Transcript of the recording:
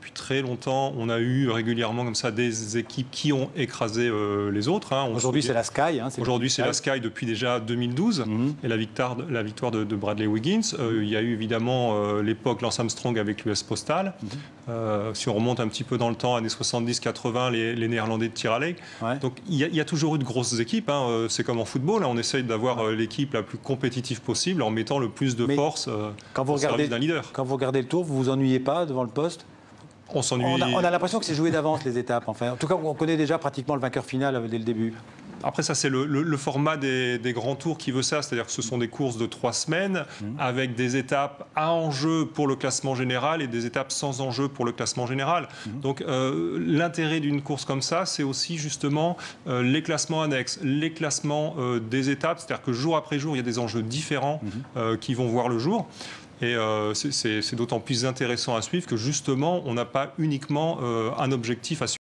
depuis très longtemps, on a eu régulièrement comme ça des équipes qui ont écrasé les autres. Hein. Aujourd'hui, c'est la Sky. Hein, aujourd'hui, c'est la Sky depuis déjà 2012 et la victoire de Bradley Wiggins. Il y a eu évidemment l'époque Lance Armstrong avec l'US Postal. Si on remonte un petit peu dans le temps, années 70-80, les Néerlandais de Tir Alley. Ouais. Donc il y a toujours eu de grosses équipes. Hein. C'est comme en football, hein. On essaye d'avoir l'équipe la plus compétitive possible en mettant le plus de force au service d'un leader. Quand vous regardez le tour, vous vous ennuyez pas devant le poste? On s'ennuie. On a l'impression que c'est joué d'avance les étapes. Enfin, en tout cas, on connaît déjà pratiquement le vainqueur final dès le début. Après ça, c'est le format des grands tours qui veut ça, c'est-à-dire que ce sont des courses de 3 semaines avec des étapes à enjeu pour le classement général et des étapes sans enjeu pour le classement général. Donc l'intérêt d'une course comme ça, c'est aussi justement les classements annexes, les classements des étapes, c'est-à-dire que jour après jour, il y a des enjeux différents qui vont voir le jour. Et c'est d'autant plus intéressant à suivre que justement, on n'a pas uniquement un objectif à suivre.